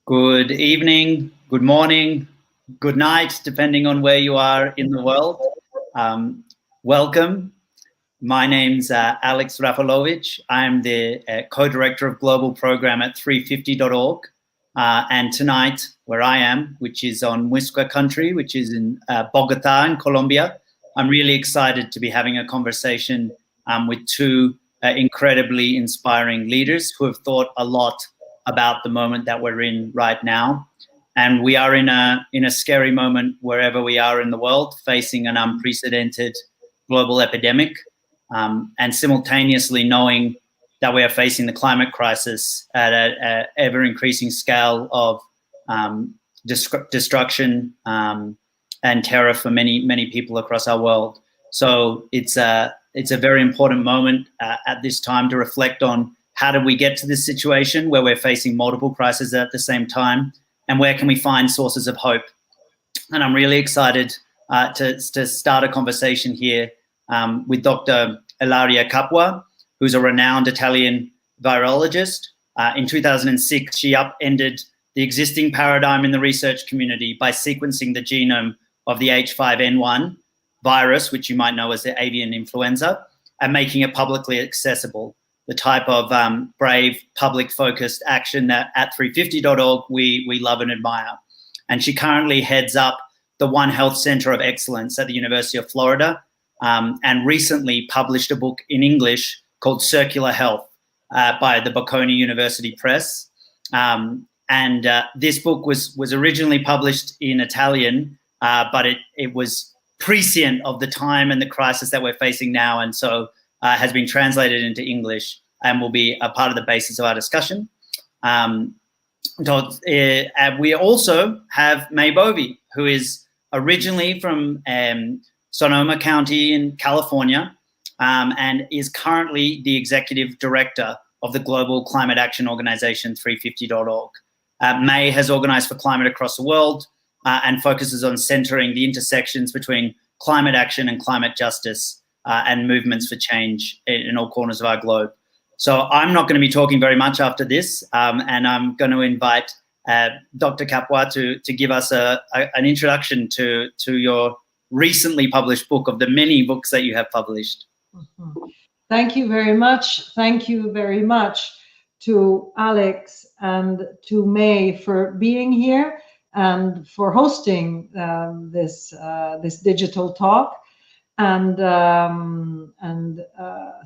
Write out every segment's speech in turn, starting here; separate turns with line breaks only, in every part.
Good evening, good morning, good night, depending on where you are in the world. Welcome. My name's Alex Rafalowicz. I'm the co-director of global program at 350.org. And tonight, where I am, which is on Muisca country, which is in Bogota in Colombia, I'm really excited to be having a conversation with two incredibly inspiring leaders who have thought a lot about the moment that we're in right now. And we are in a scary moment wherever we are in the world, facing an unprecedented global epidemic, and simultaneously knowing that we are facing the climate crisis at an ever-increasing scale of destruction and terror for many people across our world. So it's a very important moment at this time to reflect on how did we get to this situation where we're facing multiple crises at the same time, and where can we find sources of hope? And I'm really excited to start a conversation here with Dr. Ilaria Capua, who's a renowned Italian virologist. In 2006, she upended the existing paradigm in the research community by sequencing the genome of the H5N1 virus, which you might know as the avian influenza, and making it publicly accessible. The type of brave, public-focused action that at 350.org we love and admire. And she currently heads up the One Health Center of Excellence at the University of Florida, and recently published a book in English called Circular Health by the Bocconi University Press. And this book was originally published in Italian, but it was prescient of the time and the crisis that we're facing now, and so has been translated into English and will be a part of the basis of our discussion. We also have May Boeve, who is originally from Sonoma County in California, and is currently the executive director of the global climate action organization 350.org. May has organized for climate across the world and focuses on centering the intersections between climate action and climate justice and movements for change in all corners of our globe. So I'm not going to be talking very much after this, and I'm going to invite Dr. Capua to give us an introduction to your recently published book, of the many books that you have published.
Mm-hmm. Thank you very much. Thank you very much to Alex and to May for being here and for hosting this digital talk. And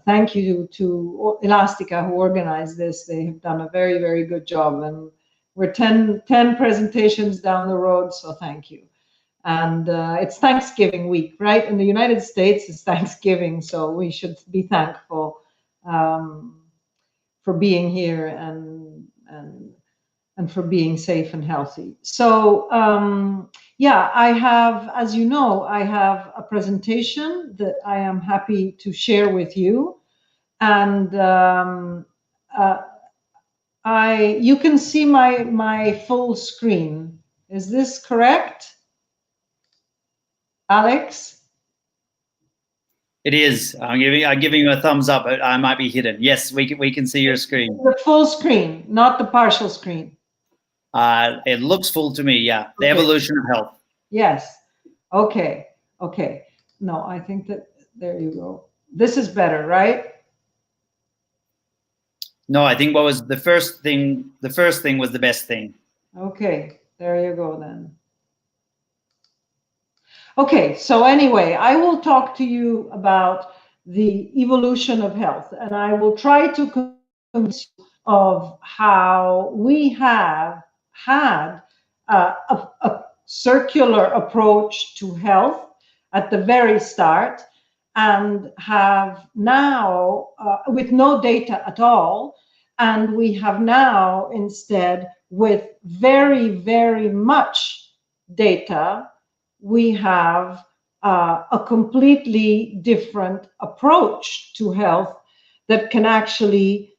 thank you to Elastica who organized this. They have done a very, very good job, and we're 10 presentations down the road, so thank you. And it's Thanksgiving week, right? In the United States, it's Thanksgiving, so we should be thankful for being here and for being safe and healthy. So yeah, I have, as you know, I have a presentation that I am happy to share with you. And you can see my full screen. Is this correct, Alex?
It is. I'm giving you a thumbs up. I might be hidden. Yes, we can see your screen.
The full screen, not the partial screen.
It looks full to me, yeah. The
Okay.
evolution of health.
Yes. Okay. Okay. No, I think that, there you go. This is better, right?
No, I think what was the first thing was the best thing.
Okay, there you go then. Okay, so anyway, I will talk to you about the evolution of health, and I will try to convince you of how we have had a circular approach to health at the very start, and have now, with no data at all, and we have now instead, with very, very much data, we have a completely different approach to health that can actually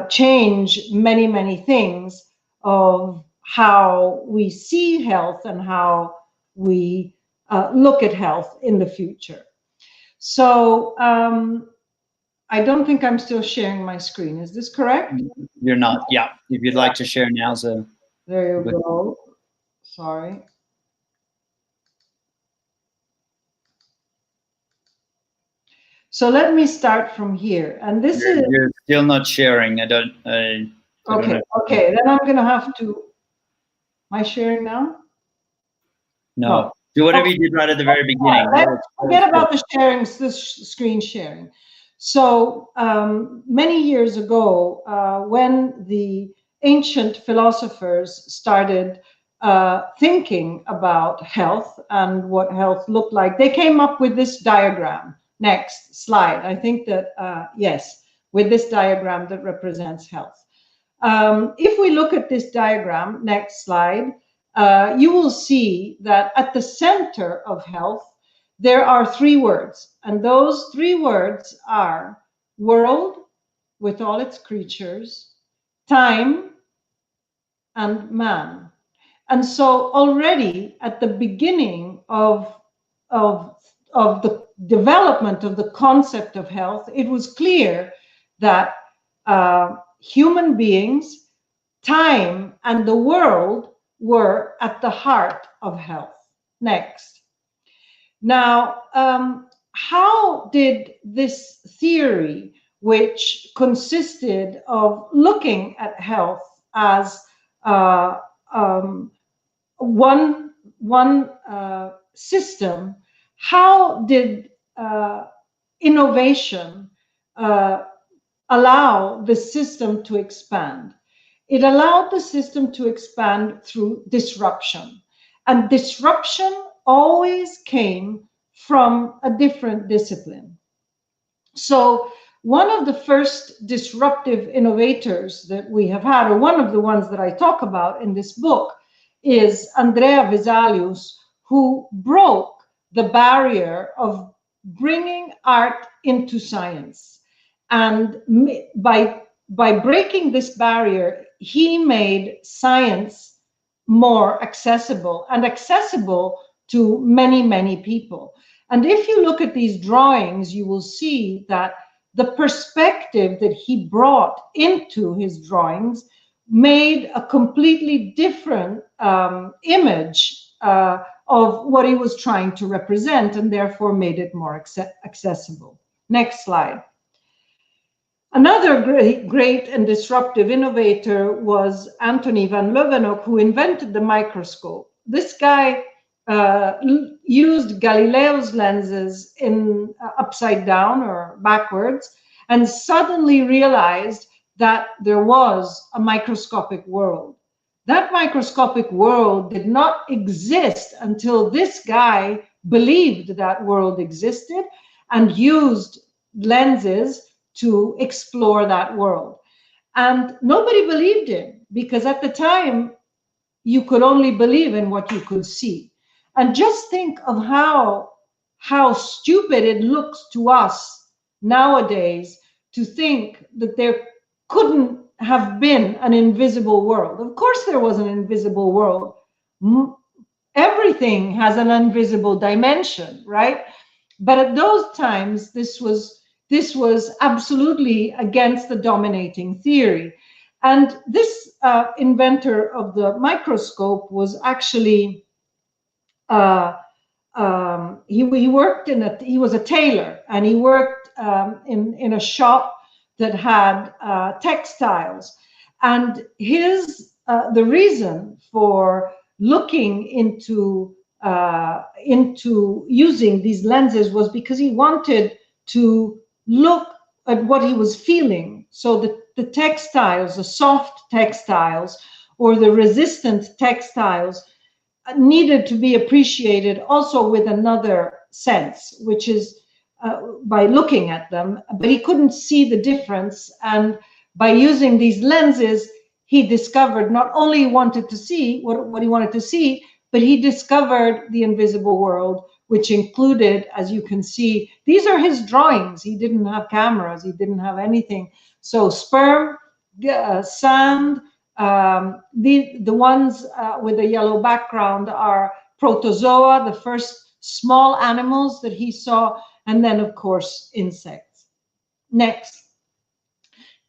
change many, many things of how we see health and how we look at health in the future. So I don't think I'm still sharing my screen. Is this correct?
You're not. Yeah. If you'd like to share now, so.
There you go. Sorry. So let me start from here. And this is...
You're still not sharing. I don't
Okay,
know.
okay. Then I'm going to have to... Am I sharing now?
No. Do whatever you did right at the very beginning.
Let's forget about the sharing, the screen sharing. So many years ago, when the ancient philosophers started thinking about health and what health looked like, they came up with this diagram. Next slide. I think that, yes, with this diagram that represents health. If we look at this diagram, next slide, you will see that at the center of health, there are three words. And those three words are world with all its creatures, time, and man. And so already at the beginning of the development of the concept of health, it was clear that human beings, time, and the world were at the heart of health. Next. Now, how did this theory, which consisted of looking at health as one system, how did innovation allow the system to expand? It allowed the system to expand through disruption. And disruption always came from a different discipline. So one of the first disruptive innovators that we have had, or one of the ones that I talk about in this book, is Andrea Vesalius, who broke the barrier of bringing art into science. And by breaking this barrier, he made science more accessible and accessible to many, many people. And if you look at these drawings, you will see that the perspective that he brought into his drawings made a completely different image of what he was trying to represent, and therefore made it more accessible. Next slide. Another great and disruptive innovator was Antony van Leeuwenhoek, who invented the microscope. This guy used Galileo's lenses in upside down or backwards, and suddenly realized that there was a microscopic world. That microscopic world did not exist until this guy believed that world existed and used lenses to explore that world. And nobody believed him, because at the time, you could only believe in what you could see. And just think of how stupid it looks to us nowadays to think that there couldn't have been an invisible world. Of course there was an invisible world. Everything has an invisible dimension, right? But at those times, this was absolutely against the dominating theory. And this inventor of the microscope was actually, he worked he was a tailor, and he worked in a shop that had textiles. And the reason for looking into using these lenses was because he wanted to look at what he was feeling. So the textiles, the soft textiles, or the resistant textiles needed to be appreciated also with another sense, which is by looking at them. But he couldn't see the difference. And by using these lenses, he discovered not only he wanted to see what he wanted to see, but he discovered the invisible world, which included, as you can see, these are his drawings. He didn't have cameras, he didn't have anything. So sperm, sand, the ones with the yellow background are protozoa, the first small animals that he saw, and then of course insects. Next.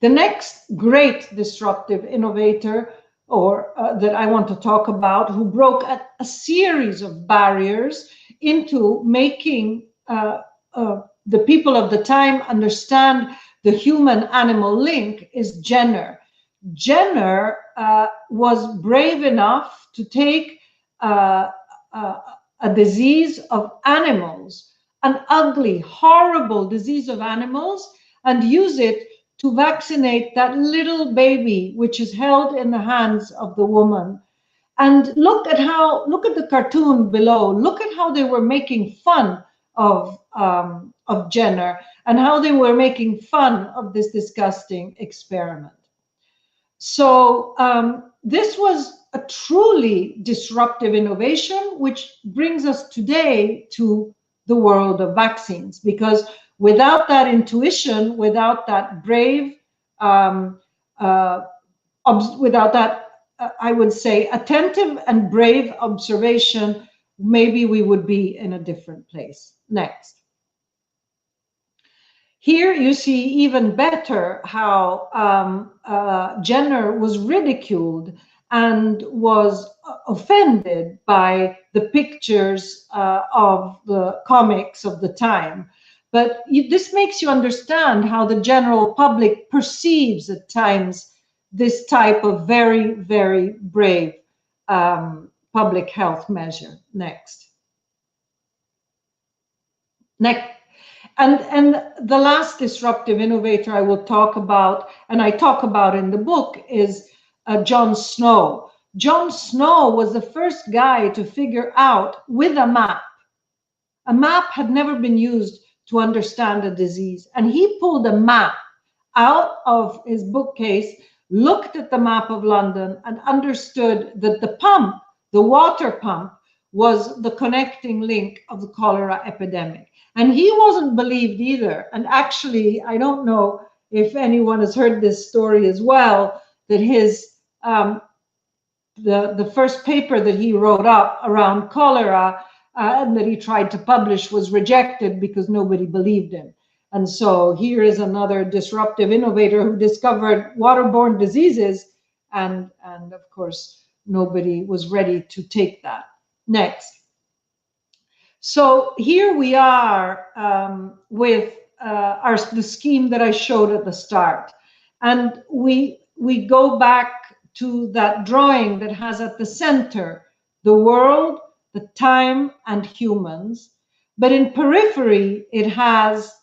The next great disruptive innovator or that I want to talk about, who broke a series of barriers into making the people of the time understand the human-animal link, is Jenner. Jenner was brave enough to take a disease of animals, an ugly, horrible disease of animals, and use it to vaccinate that little baby, which is held in the hands of the woman. And look at the cartoon below. Look at how they were making fun of Jenner, and how they were making fun of this disgusting experiment. So this was a truly disruptive innovation, which brings us today to the world of vaccines, because without that intuition, without that brave, without that, I would say, attentive and brave observation, maybe we would be in a different place. Next. Here you see even better how Jenner was ridiculed and was offended by the pictures of the comics of the time. But this makes you understand how the general public perceives at times this type of very, very brave public health measure. Next. Next. And the last disruptive innovator I will talk about, and I talk about in the book, is John Snow. John Snow was the first guy to figure out with a map. A map had never been used to understand a disease. And he pulled a map out of his bookcase, looked at the map of London, and understood that the pump, the water pump, was the connecting link of the cholera epidemic. And he wasn't believed either. And actually, I don't know if anyone has heard this story as well, that his the first paper that he wrote up around cholera and that he tried to publish was rejected because nobody believed him. And so here is another disruptive innovator who discovered waterborne diseases, and of course, nobody was ready to take that. Next. So here we are with the scheme that I showed at the start. And we go back to that drawing that has at the center the world, the time, and humans. But in periphery, it has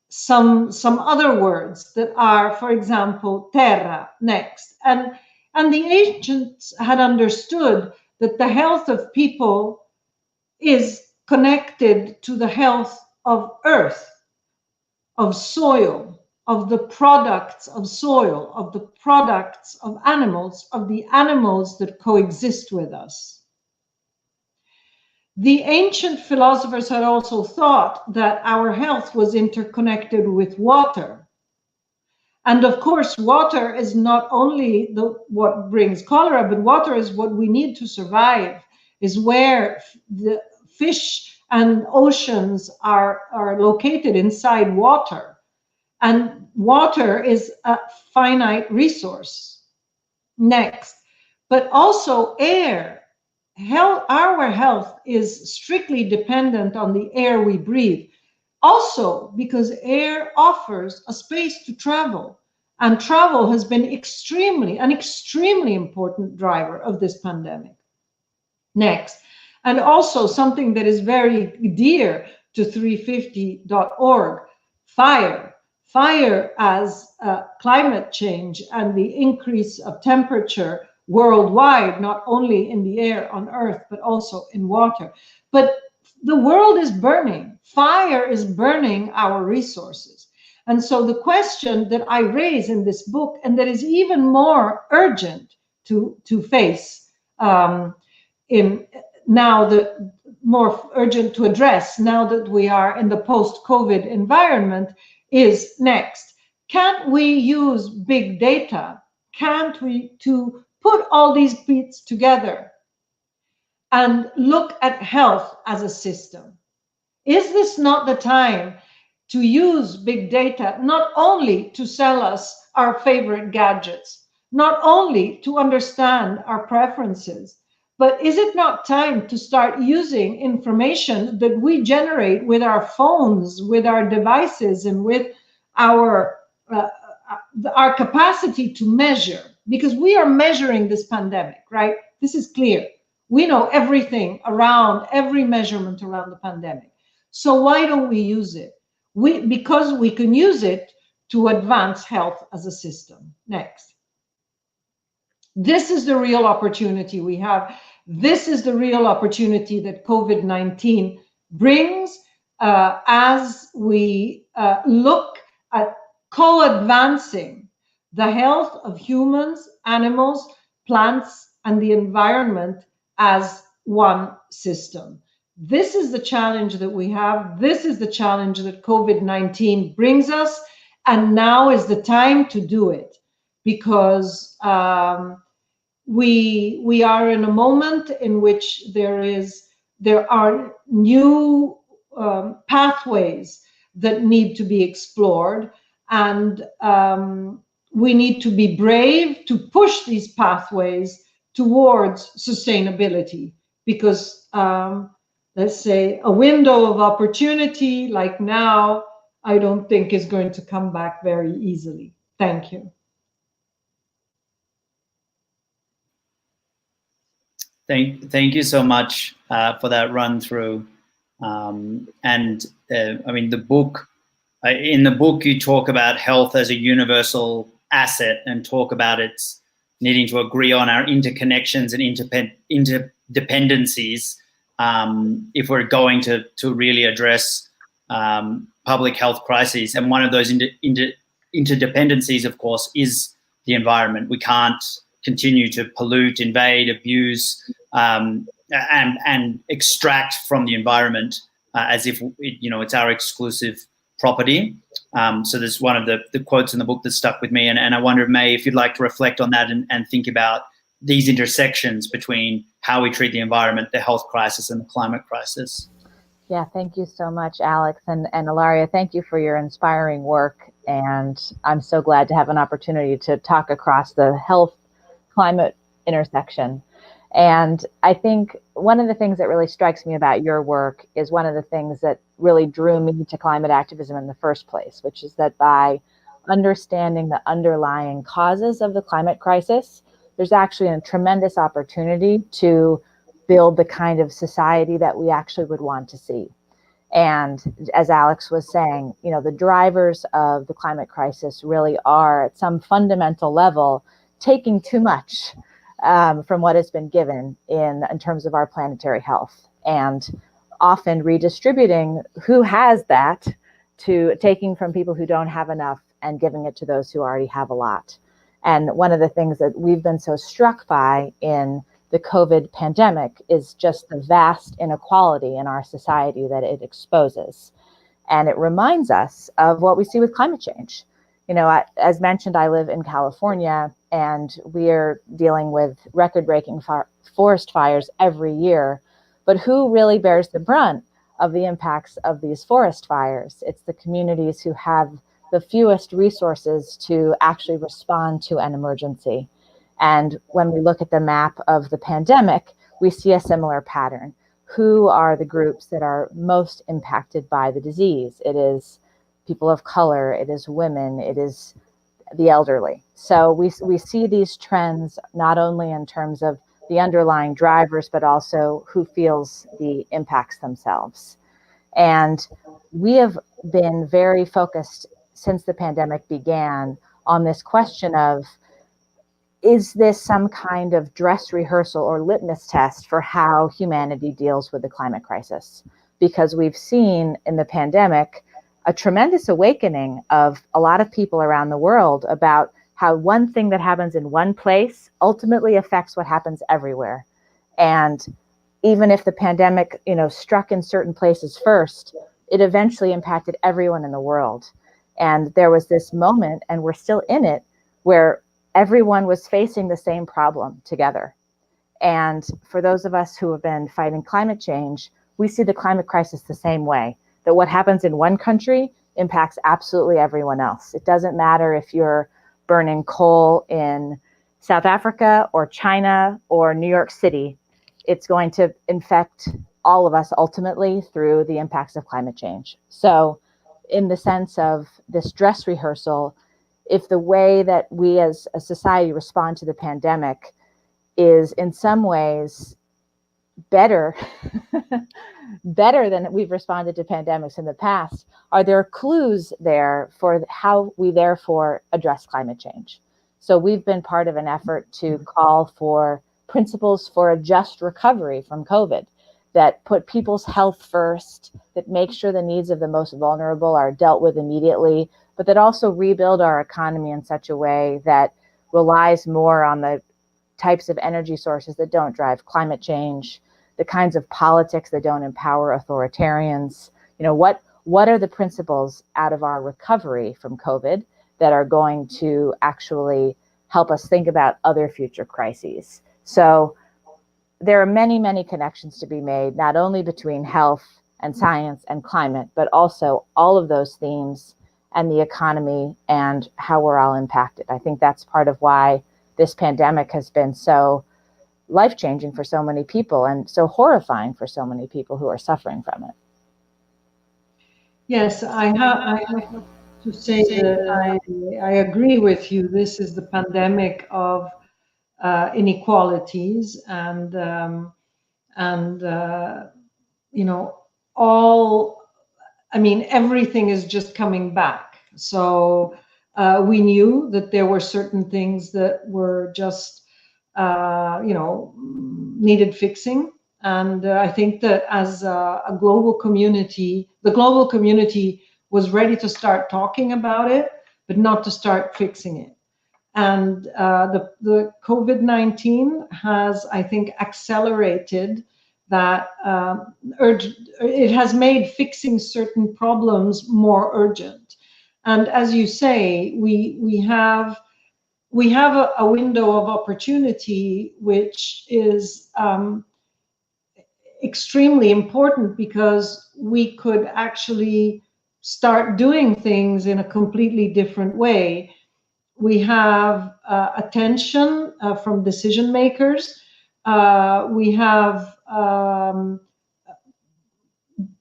some other words that are, for example, terra, next. And the ancients had understood that the health of people is connected to the health of earth, of soil, of the products of soil, of the products of the animals that coexist with us. The ancient philosophers had also thought that our health was interconnected with water. And of course, water is not only what brings cholera, but water is what we need to survive, is where the fish and oceans are located inside water. And water is a finite resource. Next. But also air. Our health is strictly dependent on the air we breathe. Also because air offers a space to travel. And travel has been an extremely important driver of this pandemic. Next. And also something that is very dear to 350.org, fire. Fire as climate change and the increase of temperature worldwide, not only in the air on Earth, but also in water. But the world is burning. Fire is burning our resources. And so the question that I raise in this book, and that is even more urgent to face now, the more urgent to address now that we are in the post-COVID environment, is next. Can't we use big data? Can't we to put all these bits together and look at health as a system? Is this not the time to use big data not only to sell us our favorite gadgets, not only to understand our preferences, but is it not time to start using information that we generate with our phones, with our devices, and with our capacity to measure? Because we are measuring this pandemic, right? This is clear. We know everything around, every measurement around the pandemic. So why don't we use it? Because we can use it to advance health as a system. Next. This is the real opportunity we have. This is the real opportunity that COVID-19 brings as we look at co-advancing the health of humans, animals, plants, and the environment as one system. This is the challenge that we have. This is the challenge that COVID-19 brings us. And now is the time to do it, because we are in a moment in which there are new pathways that need to be explored, and we need to be brave to push these pathways towards sustainability, because let's say a window of opportunity like now, I don't think is going to come back very easily. Thank you.
Thank you so much for that run through. I mean, the book, in the book, you talk about health as a universal asset and talk about its needing to agree on our interconnections and interdependencies if we're going to really address public health crises. And one of those interdependencies, of course, is the environment. We can't continue to pollute, invade, abuse, and extract from the environment as if it's our exclusive property. So there's one of the quotes in the book that stuck with me, and I wonder, May, if you'd like to reflect on that and think about these intersections between how we treat the environment, the health crisis, and the climate crisis.
Yeah, thank you so much, Alex. And Ilaria, thank you for your inspiring work. And I'm so glad to have an opportunity to talk across the health-climate intersection. And I think one of the things that really strikes me about your work is one of the things that really drew me to climate activism in the first place, which is that by understanding the underlying causes of the climate crisis, there's actually a tremendous opportunity to build the kind of society that we actually would want to see. And as Alex was saying, the drivers of the climate crisis really are, at some fundamental level, taking too much from what has been given in terms of our planetary health, and often redistributing who has that to taking from people who don't have enough and giving it to those who already have a lot. And one of the things that we've been so struck by in the COVID pandemic is just the vast inequality in our society that it exposes. And it reminds us of what we see with climate change. As mentioned, I live in California, and we're dealing with record-breaking forest fires every year. But who really bears the brunt of the impacts of these forest fires? It's the communities who have the fewest resources to actually respond to an emergency. And when we look at the map of the pandemic, we see a similar pattern. Who are the groups that are most impacted by the disease? It is people of color, it is women, it is the elderly. So we see these trends not only in terms of the underlying drivers, but also who feels the impacts themselves. And we have been very focused since the pandemic began on this question of, is this some kind of dress rehearsal or litmus test for how humanity deals with the climate crisis? Because we've seen in the pandemic a tremendous awakening of a lot of people around the world about how one thing that happens in one place ultimately affects what happens everywhere. And even if the pandemic, struck in certain places first, it eventually impacted everyone in the world. And there was this moment, and we're still in it, where everyone was facing the same problem together. And for those of us who have been fighting climate change, we see the climate crisis the same way, that what happens in one country impacts absolutely everyone else. It doesn't matter if you're burning coal in South Africa or China or New York City, it's going to infect all of us ultimately through the impacts of climate change. So in the sense of this dress rehearsal, if the way that we as a society respond to the pandemic is in some ways better, better than we've responded to pandemics in the past, are there clues there for how we therefore address climate change? So we've been part of an effort to call for principles for a just recovery from COVID that put people's health first, that make sure the needs of the most vulnerable are dealt with immediately, but that also rebuild our economy in such a way that relies more on the types of energy sources that don't drive climate change, the kinds of politics that don't empower authoritarians. You know, what are the principles out of our recovery from COVID that are going to actually help us think about other future crises? So there are many, many connections to be made, not only between health and science and climate, but also all of those themes and the economy and how we're all impacted. I think that's part of why this pandemic has been so life-changing for so many people and so horrifying for so many people who are suffering from it.
Yes, I have to say that I agree with you. This is the pandemic of inequalities and you know, everything is just coming back. So we knew that there were certain things that were just needed fixing. And I think that as a global community, the global community was ready to start talking about it, but not to start fixing it. And the COVID-19 has, I think, accelerated that urge. It has made fixing certain problems more urgent. And as you say, we have a window of opportunity, which is extremely important, because we could actually start doing things in a completely different way. We have attention from decision makers. We have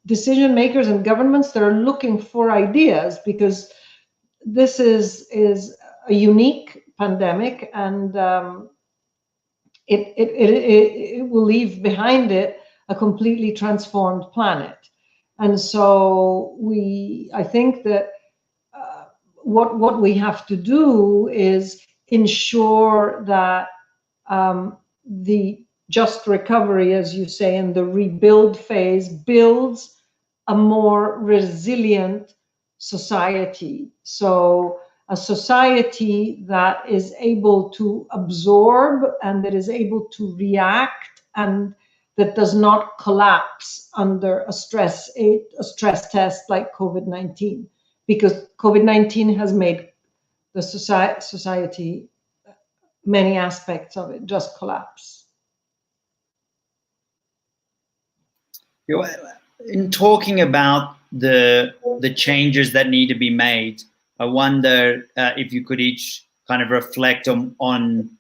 decision makers and governments that are looking for ideas, because this is a unique pandemic, and it will leave behind it a completely transformed planet. And so I think that what we have to do is ensure that the just recovery, as you say, and the rebuild phase builds a more resilient society. So a society that is able to absorb and that is able to react and that does not collapse under a stress test like COVID-19, because COVID-19 has made the society, many aspects of it, just collapse.
In talking about the changes that need to be made, I wonder if you could each kind of reflect on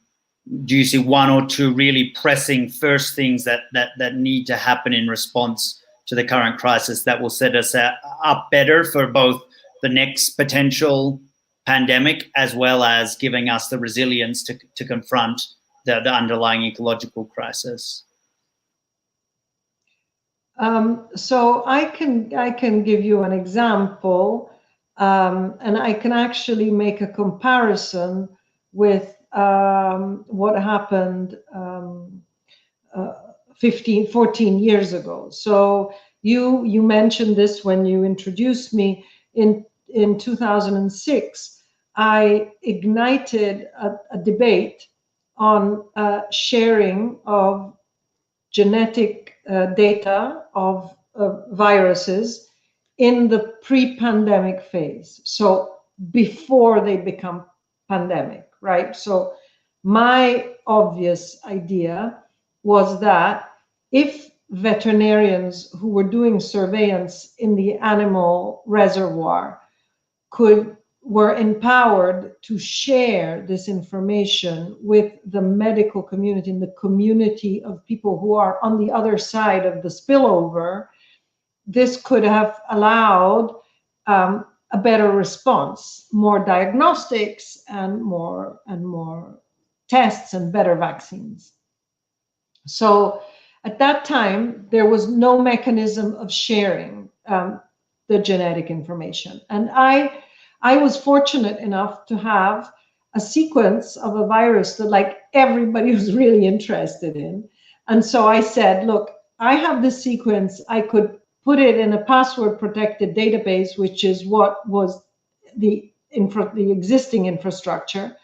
do you see one or two really pressing first things that need to happen in response to the current crisis that will set us up better for both the next potential pandemic, as well as giving us the resilience to confront the underlying ecological crisis?
So I can give you an example, and I can actually make a comparison with what happened 14 years ago. So you mentioned this when you introduced me. In 2006, I ignited a debate on sharing of genetic data of viruses in the pre-pandemic phase, so before they become pandemic, right? So my obvious idea was that if veterinarians who were doing surveillance in the animal reservoir could were empowered to share this information with the medical community and the community of people who are on the other side of the spillover, this could have allowed a better response, more diagnostics and more tests and better vaccines. So at that time, there was no mechanism of sharing the genetic information. And I was fortunate enough to have a sequence of a virus that like everybody was really interested in. And so I said, look, I have this sequence, I could put it in a password protected database, which is what was the existing infrastructure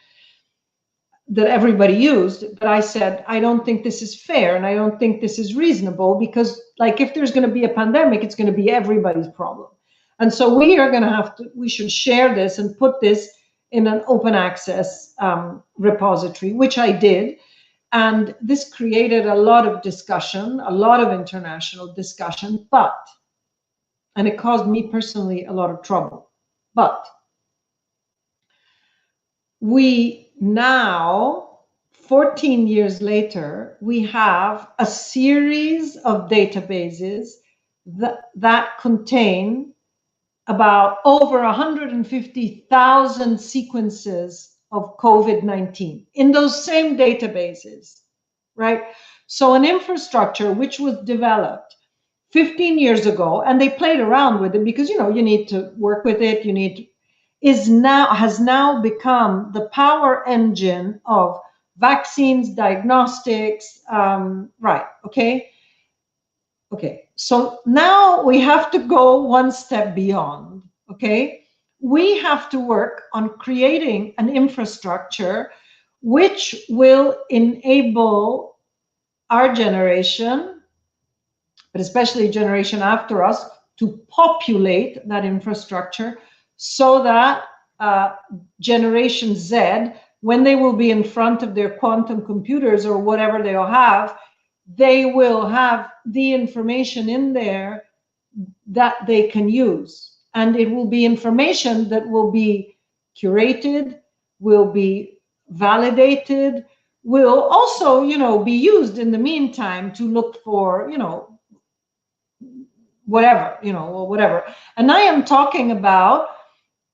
that everybody used. But I said, I don't think this is fair and I don't think this is reasonable, because like if there's going to be a pandemic, it's going to be everybody's problem. And so we should share this and put this in an open access repository, which I did. And this created a lot of discussion, a lot of international discussion, and it caused me personally a lot of trouble. But we now, 14 years later, we have a series of databases that contain about over 150,000 sequences of COVID-19 in those same databases, right? So an infrastructure which was developed 15 years ago, and they played around with it because, you know, you need to work with it, has now become the power engine of vaccines, diagnostics, right, okay? Okay, so now we have to go one step beyond, okay? We have to work on creating an infrastructure which will enable our generation, but especially generation after us, to populate that infrastructure so that Generation Z, when they will be in front of their quantum computers or whatever they'll have, they will have the information in there that they can use. And it will be information that will be curated, will be validated, will also, you know, be used in the meantime to look for, you know, whatever. And I am talking about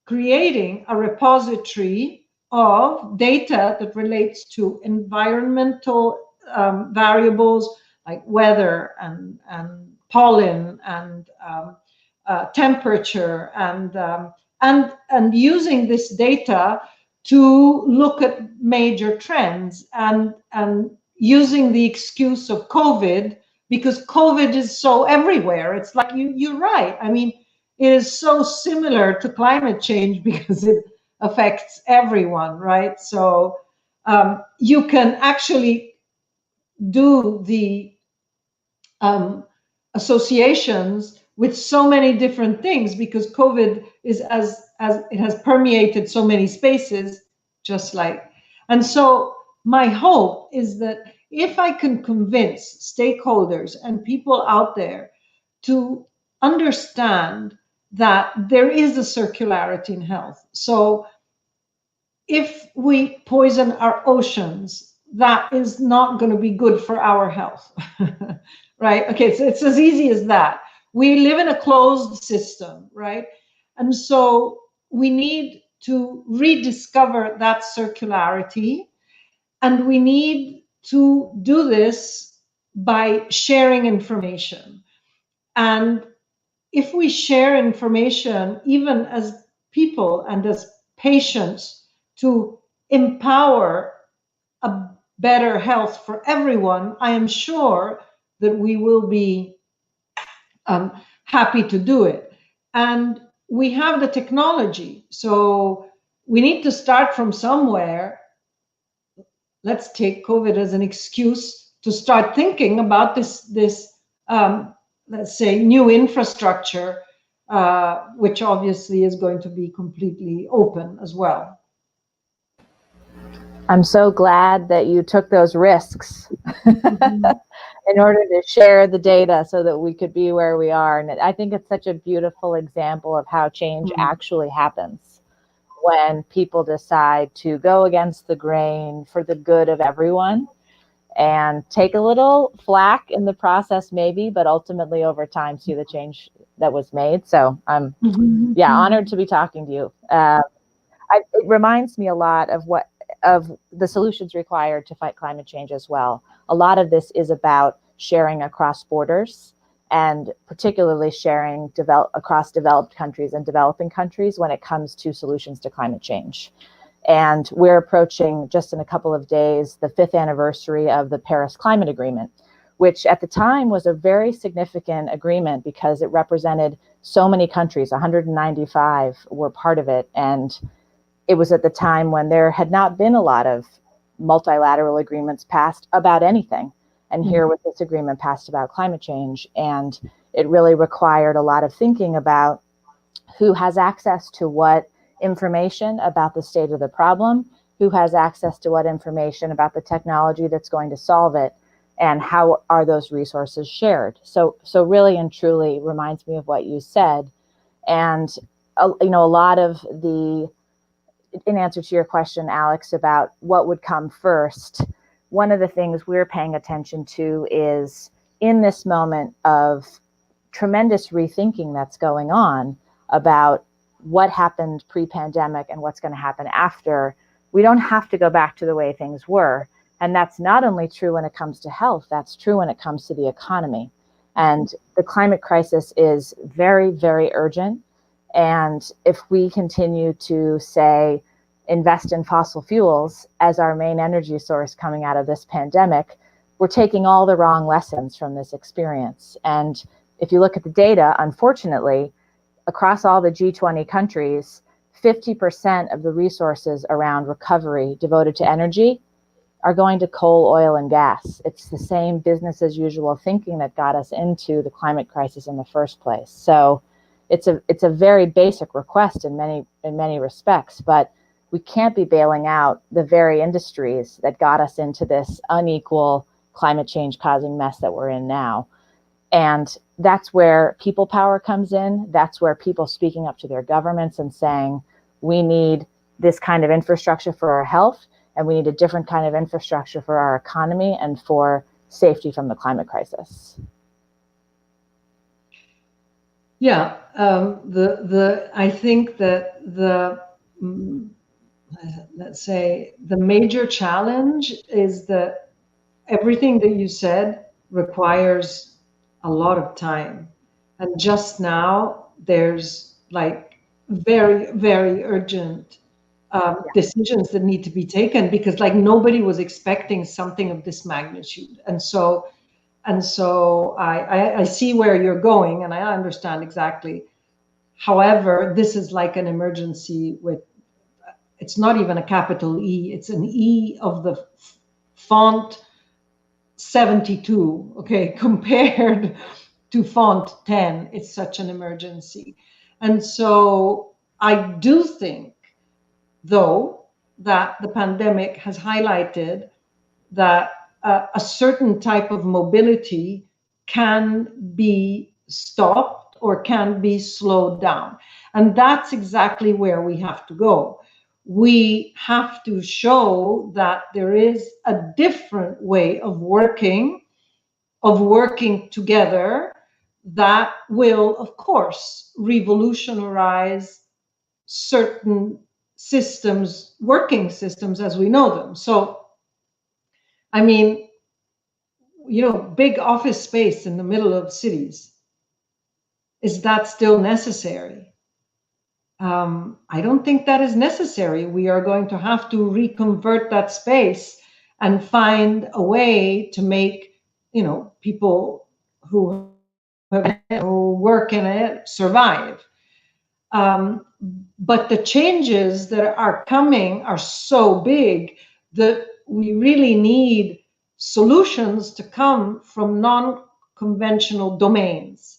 creating a repository of data that relates to environmental variables like weather and pollen and temperature and using this data to look at major trends and using the excuse of COVID, because COVID is so everywhere. It's like you're right. I mean, it is so similar to climate change because it affects everyone, right? So you can actually do the associations with so many different things because COVID is as it has permeated so many spaces, just like. And so my hope is that if I can convince stakeholders and people out there to understand that there is a circularity in health. So if we poison our oceans, that is not going to be good for our health, right? Okay, so it's as easy as that. We live in a closed system, right? And so we need to rediscover that circularity, and we need to do this by sharing information. And if we share information, even as people and as patients, to empower a better health for everyone, I am sure that we will be happy to do it. And we have the technology, so we need to start from somewhere. Let's take COVID as an excuse to start thinking about this let's say, new infrastructure, which obviously is going to be completely open as well.
I'm so glad that you took those risks in order to share the data so that we could be where we are. And I think it's such a beautiful example of how change actually happens. when people decide to go against the grain for the good of everyone and take a little flack in the process maybe, but ultimately over time see the change that was made. So I'm honored to be talking to you. It reminds me a lot of the solutions required to fight climate change as well. A lot of this is about sharing across borders, and particularly sharing across developed countries and developing countries when it comes to solutions to climate change. And we're approaching, just in a couple of days, the 5th anniversary of the Paris Climate Agreement, which at the time was a very significant agreement because it represented so many countries. 195 were part of it. And it was at the time when there had not been a lot of multilateral agreements passed about anything. And here was this agreement passed about climate change. And it really required a lot of thinking about who has access to what information about the state of the problem, who has access to what information about the technology that's going to solve it, and how are those resources shared. So really and truly reminds me of what you said. And a lot of the, in answer to your question, Alex, about what would come first, one of the things we're paying attention to is, in this moment of tremendous rethinking that's going on about what happened pre-pandemic and what's going to happen after, we don't have to go back to the way things were. And that's not only true when it comes to health, that's true when it comes to the economy. And the climate crisis is very, very urgent. And if we continue to say, invest in fossil fuels as our main energy source coming out of this pandemic, we're taking all the wrong lessons from this experience. And if you look at the data, unfortunately, across all the G20 countries, 50% of the resources around recovery devoted to energy are going to coal, oil, and gas. It's the same business as usual thinking that got us into the climate crisis in the first place. So it's a very basic request in many respects, but we can't be bailing out the very industries that got us into this unequal climate change causing mess that we're in now. And that's where people power comes in. That's where people speaking up to their governments and saying, we need this kind of infrastructure for our health, and we need a different kind of infrastructure for our economy and for safety from the climate crisis.
Yeah, I think that let's say the major challenge is that everything that you said requires a lot of time. And just now there's like very, very urgent decisions that need to be taken, because like nobody was expecting something of this magnitude. And so I see where you're going, and I understand exactly. However, this is like an emergency with, it's not even a capital E, it's an E of the font 72, okay, compared to font 10. It's such an emergency. And so I do think, though, that the pandemic has highlighted that a certain type of mobility can be stopped or can be slowed down. And that's exactly where we have to go. We have to show that there is a different way of working together that will, of course, revolutionize certain systems, working systems as we know them. So, I mean, big office space in the middle of cities, is that still necessary? I don't think that is necessary. We are going to have to reconvert that space and find a way to make, people who work in it survive. But the changes that are coming are so big that we really need solutions to come from non-conventional domains.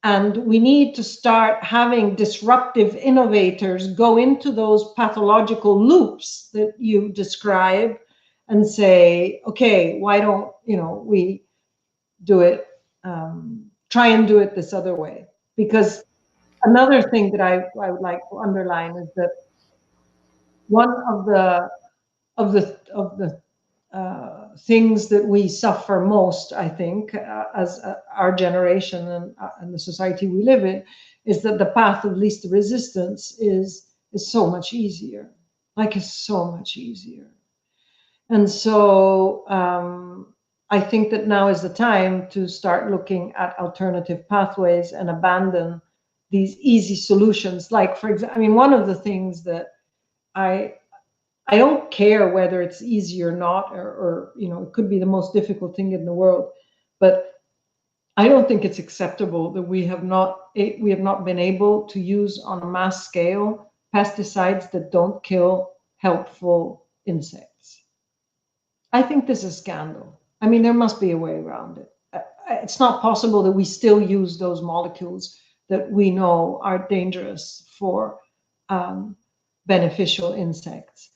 And we need to start having disruptive innovators go into those pathological loops that you describe and say, okay, why don't we do it, try and do it this other way? Because another thing that I would like to underline is that one of the things that we suffer most, I think, as our generation and the society we live in, is that the path of least resistance is so much easier. Like, it's so much easier. And so I think that now is the time to start looking at alternative pathways and abandon these easy solutions. Like, for example, I mean, one of the things that I don't care whether it's easy or not, or you know, it could be the most difficult thing in the world, but I don't think it's acceptable that we have not been able to use on a mass scale pesticides that don't kill helpful insects. I think this is a scandal. I mean, there must be a way around it. It's not possible that we still use those molecules that we know are dangerous for beneficial insects.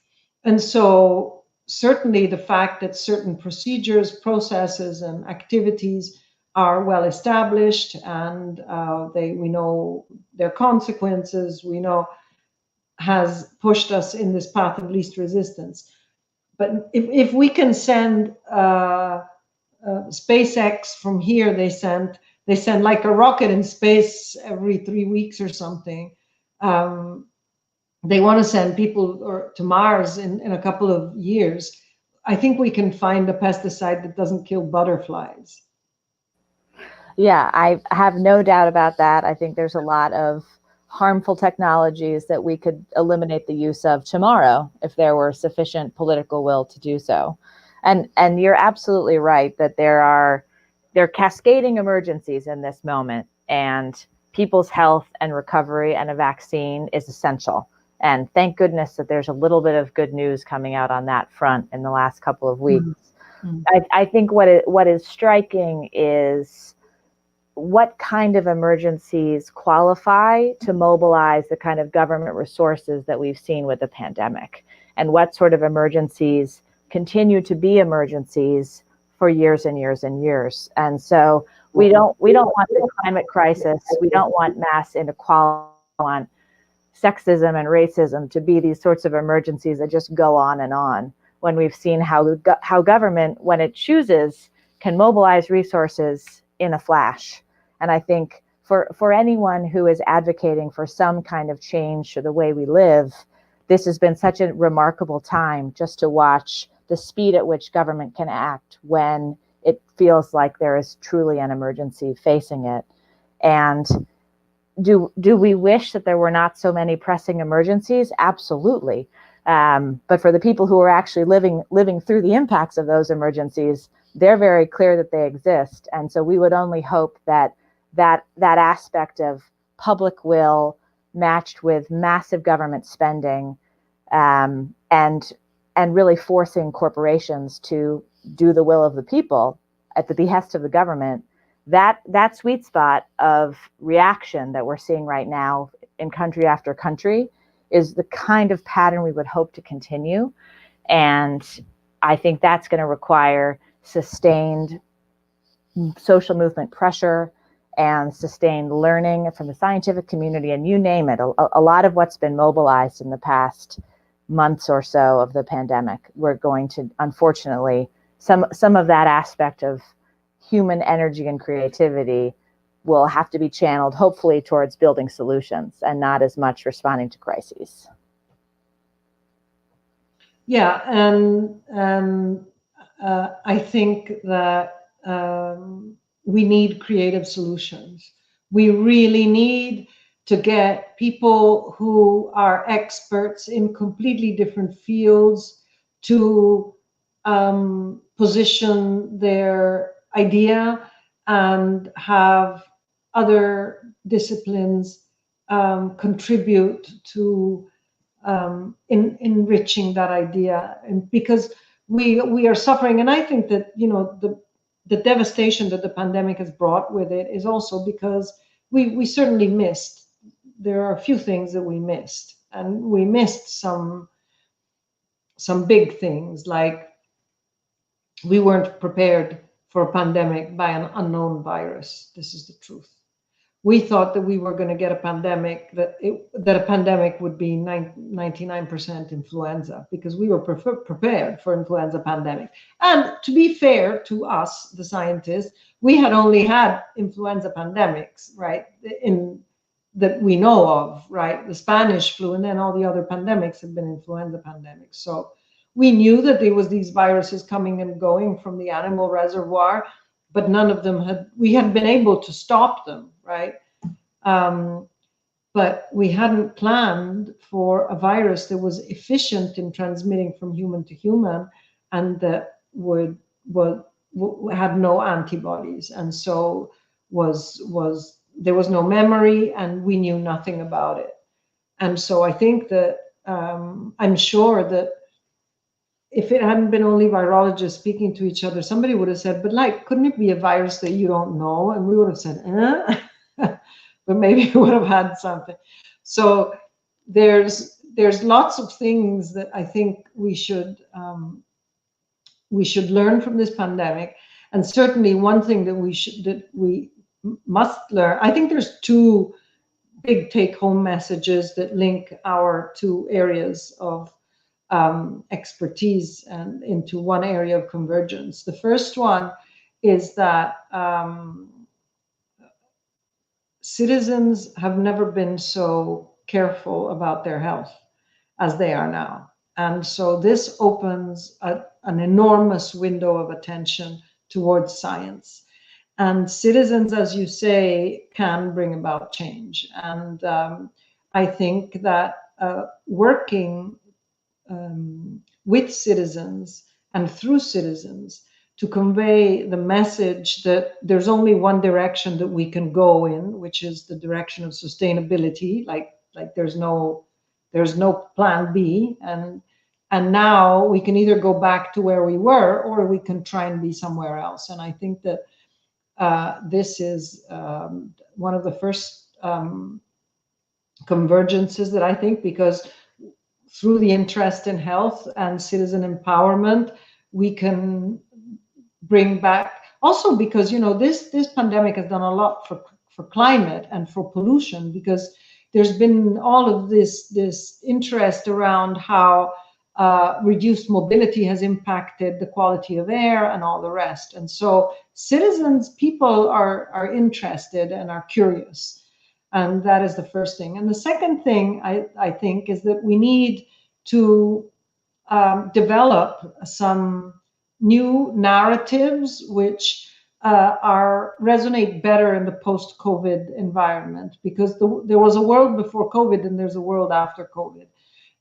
And so certainly the fact that certain procedures, processes, and activities are well established, and we know their consequences, we know, has pushed us in this path of least resistance. But if we can send SpaceX from here, they send like a rocket in space every 3 weeks or something. They want to send people to Mars in a couple of years. I think we can find a pesticide that doesn't kill butterflies.
Yeah, I have no doubt about that. I think there's a lot of harmful technologies that we could eliminate the use of tomorrow if there were sufficient political will to do so. And you're absolutely right that there are cascading emergencies in this moment, and people's health and recovery and a vaccine is essential. And thank goodness that there's a little bit of good news coming out on that front in the last couple of weeks. Mm-hmm. I think what is striking is what kind of emergencies qualify to mobilize the kind of government resources that we've seen with the pandemic, and what sort of emergencies continue to be emergencies for years and years and years. And so we don't want the climate crisis, we don't want mass inequality, we want sexism and racism to be these sorts of emergencies that just go on and on, when we've seen how government, when it chooses, can mobilize resources in a flash. And I think for anyone who is advocating for some kind of change to the way we live, this has been such a remarkable time just to watch the speed at which government can act when it feels like there is truly an emergency facing it. And do we wish that there were not so many pressing emergencies? Absolutely. But for the people who are actually living through the impacts of those emergencies, they're very clear that they exist. And so we would only hope that aspect of public will matched with massive government spending, and really forcing corporations to do the will of the people at the behest of the government, that sweet spot of reaction that we're seeing right now in country after country is the kind of pattern we would hope to continue. And I think that's going to require sustained social movement pressure and sustained learning from the scientific community, and you name it. A lot of what's been mobilized in the past months or so of the pandemic, we're going to, unfortunately, some of that aspect of human energy and creativity will have to be channeled, hopefully, towards building solutions and not as much responding to crises.
Yeah, and I think that we need creative solutions. We really need to get people who are experts in completely different fields to position their idea and have other disciplines contribute to enriching that idea. And because we are suffering, and I think that, you know, the devastation that the pandemic has brought with it is also because we certainly missed. There are a few things that we missed, and we missed some big things, like we weren't prepared for a pandemic by an unknown virus. This is the truth. we thought that we were going to get a pandemic, that a pandemic would be 99% influenza, because we were prepared for influenza pandemic. And to be fair to us, the scientists, we had only had influenza pandemics, right, that we know of, right? The Spanish flu, and then all the other pandemics have been influenza pandemics. So we knew that there was these viruses coming and going from the animal reservoir, but none of them we had been able to stop them, right? But we hadn't planned for a virus that was efficient in transmitting from human to human, and that had no antibodies, and so there was no memory, and we knew nothing about it. And so I think that I'm sure that if it hadn't been only virologists speaking to each other, somebody would have said, but like, couldn't it be a virus that you don't know? And we would have said, but maybe we would have had something. So there's lots of things that I think we should learn from this pandemic. And certainly one thing that we must learn, I think there's two big take-home messages that link our two areas of expertise and into one area of convergence. The first one is that citizens have never been so careful about their health as they are now. And so this opens an enormous window of attention towards science. And citizens, as you say, can bring about change. And I think that working with citizens and through citizens to convey the message that there's only one direction that we can go in, which is the direction of sustainability. Like there's no plan B, and now we can either go back to where we were, or we can try and be somewhere else. And I think that this is one of the first convergences that I think, because through the interest in health and citizen empowerment, we can bring back, also because, this pandemic has done a lot for climate and for pollution, because there's been all of this interest around how reduced mobility has impacted the quality of air and all the rest. And so people are interested and are curious. And that is the first thing. And the second thing I think is that we need to develop some new narratives which resonate better in the post-COVID environment, because there was a world before COVID and there's a world after COVID.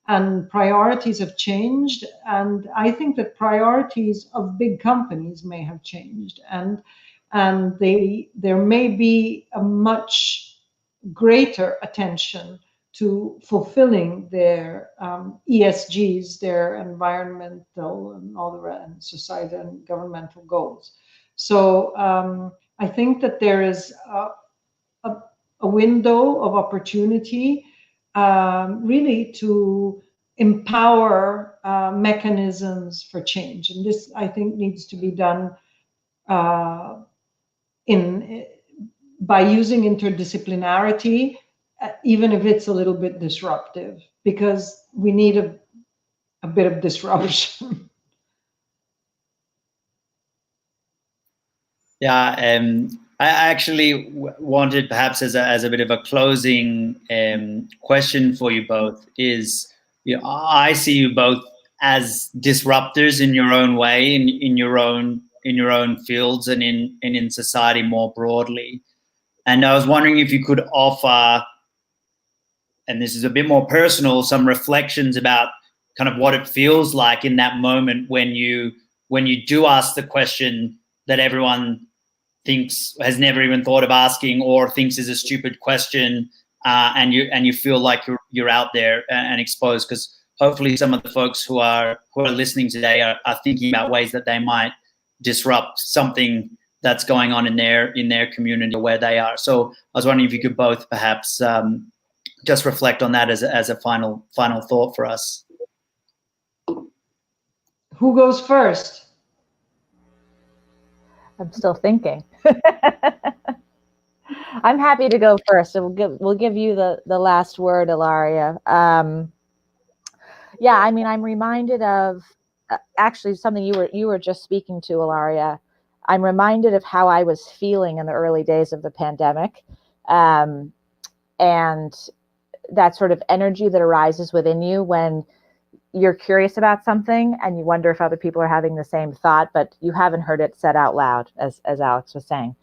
And priorities have changed. And I think that priorities of big companies may have changed. And there may be a much greater attention to fulfilling their ESGs, their environmental and all the rest, and societal and governmental goals. So I think that there is a window of opportunity really to empower mechanisms for change. And this, I think, needs to be done by using interdisciplinarity, even if it's a little bit disruptive, because we need a bit of disruption.
Yeah, I actually wanted, perhaps as a bit of a closing question for you both, is, I see you both as disruptors in your own way, in your own fields, and in society more broadly. And I was wondering if you could offer, and this is a bit more personal, some reflections about kind of what it feels like in that moment when you do ask the question that everyone thinks, has never even thought of asking, or thinks is a stupid question, and you feel like you're out there and exposed, because hopefully some of the folks who are listening today are thinking about ways that they might disrupt something that's going on in their community or where they are. So I was wondering if you could both perhaps just reflect on that as a final thought for us.
Who goes first?
I'm still thinking. I'm happy to go first. So we'll give you the last word, Ilaria. Yeah, I mean, I'm reminded of actually something you were just speaking to, Ilaria. I'm reminded of how I was feeling in the early days of the pandemic, and that sort of energy that arises within you when you're curious about something and you wonder if other people are having the same thought, but you haven't heard it said out loud, as Alex was saying.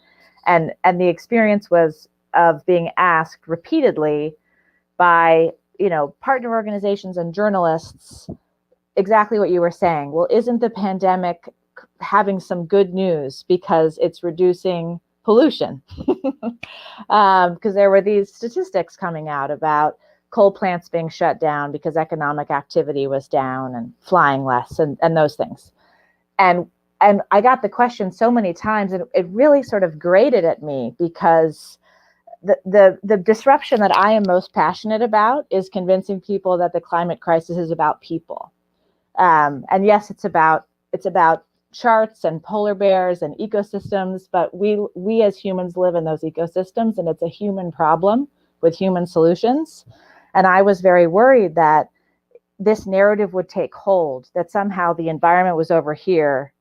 And the experience was of being asked repeatedly by, partner organizations and journalists, exactly what you were saying. Well, isn't the pandemic having some good news because it's reducing pollution? Because there were these statistics coming out about coal plants being shut down because economic activity was down and flying less and those things. And I got the question so many times, and it really sort of grated at me, because the disruption that I am most passionate about is convincing people that the climate crisis is about people. And yes, it's about charts and polar bears and ecosystems, but we as humans live in those ecosystems, and it's a human problem with human solutions. And I was very worried that this narrative would take hold, that somehow the environment was over here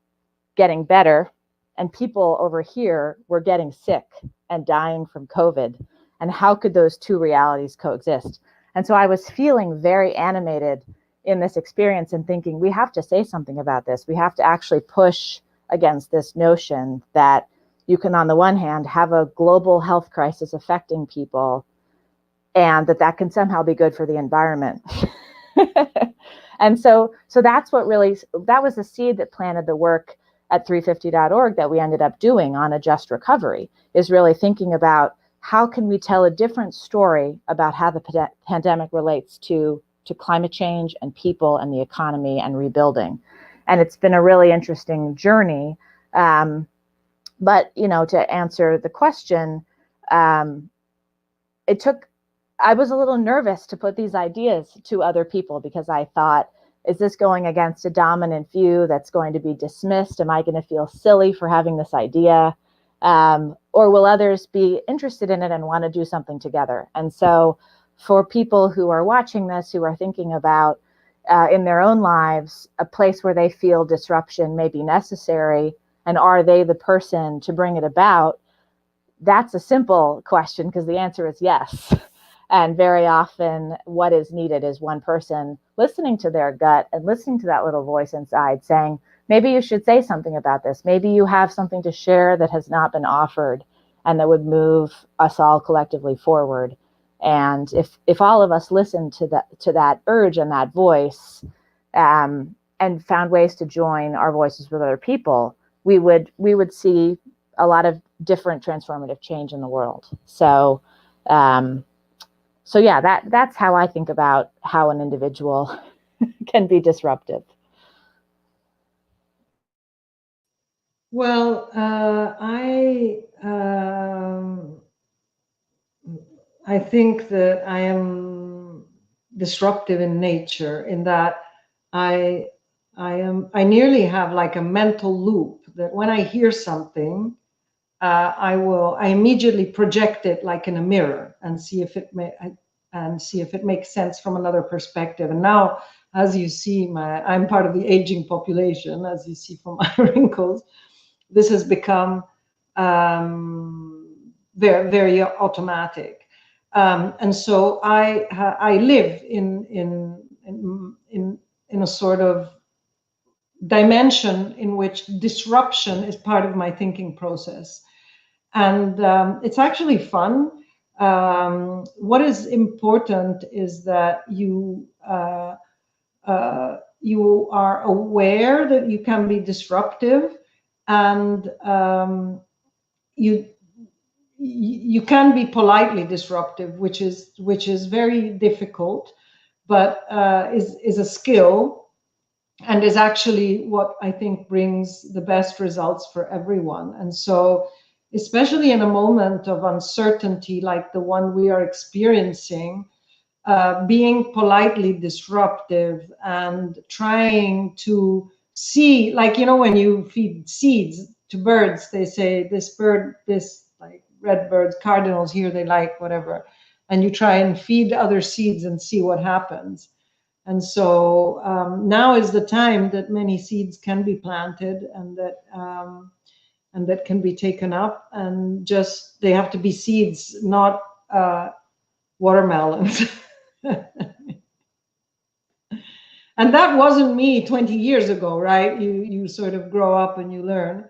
getting better and people over here were getting sick and dying from COVID. And how could those two realities coexist? And so I was feeling very animated in this experience and thinking, we have to say something about this. We have to actually push against this notion that you can, on the one hand, have a global health crisis affecting people, and that can somehow be good for the environment. And so that's what really, that was the seed that planted the work at 350.org that we ended up doing on a just recovery, is really thinking about how can we tell a different story about how the pandemic relates to climate change and people and the economy and rebuilding. And it's been a really interesting journey. But, to answer the question, I was a little nervous to put these ideas to other people, because I thought, is this going against a dominant view that's going to be dismissed? Am I going to feel silly for having this idea? Or will others be interested in it and want to do something together? And so for people who are watching this, who are thinking about in their own lives, a place where they feel disruption may be necessary, and are they the person to bring it about? That's a simple question, because the answer is yes. And very often what is needed is one person listening to their gut and listening to that little voice inside saying, maybe you should say something about this. Maybe you have something to share that has not been offered and that would move us all collectively forward. And if all of us listened to that urge and that voice, and found ways to join our voices with other people, we would see a lot of different transformative change in the world. So yeah, that's how I think about how an individual can be disruptive.
Well, I think that I am disruptive in nature, in that I nearly have like a mental loop that when I hear something, I immediately project it like in a mirror and see if it makes sense from another perspective. And now, as you see, I'm part of the aging population, as you see from my wrinkles. This has become very, very automatic. And so I live in a sort of dimension in which disruption is part of my thinking process. And it's actually fun. What is important is that you are aware that you can be disruptive, and you can be politely disruptive, which is very difficult, but is a skill, and is actually what I think brings the best results for everyone. And so, especially in a moment of uncertainty like the one we are experiencing, being politely disruptive and trying to see, like, when you feed seeds to birds, they say this bird, this like redbirds, cardinals here, they like whatever. And you try and feed other seeds and see what happens. And so now is the time that many seeds can be planted and that can be taken up, and just they have to be seeds, not watermelons. And that wasn't me 20 years ago, right? You sort of grow up and you learn.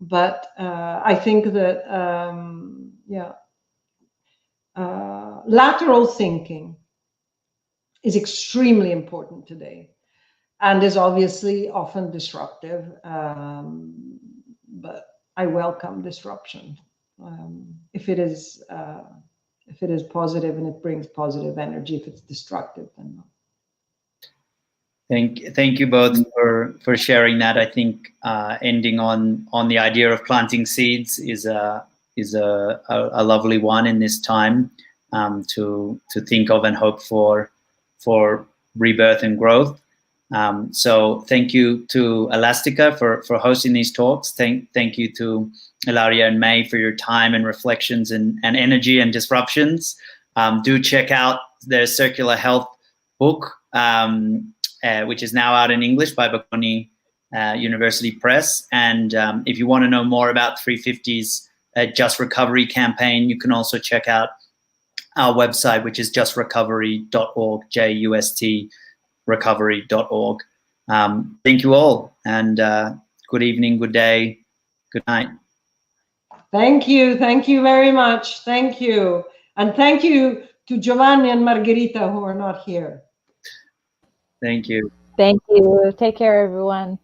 But I think that, lateral thinking is extremely important today and is obviously often disruptive. But I welcome disruption if it is positive and it brings positive energy. If it's destructive, then not.
Thank you both for sharing that. I think ending on the idea of planting seeds is a lovely one in this time, to think of and hope for rebirth and growth. So thank you to Elastica for hosting these talks. Thank you to Ilaria and May for your time and reflections and energy and disruptions. Do check out their Circular Health book, which is now out in English by Bocconi University Press. And if you want to know more about 350's Just Recovery campaign, you can also check out our website, which is justrecovery.org, JUST recovery.org. Thank you all, and good evening, good day, good night.
Thank you very much. Thank you. And thank you to Giovanni and Margherita, who are not here.
Thank you.
Thank you. Take care, everyone.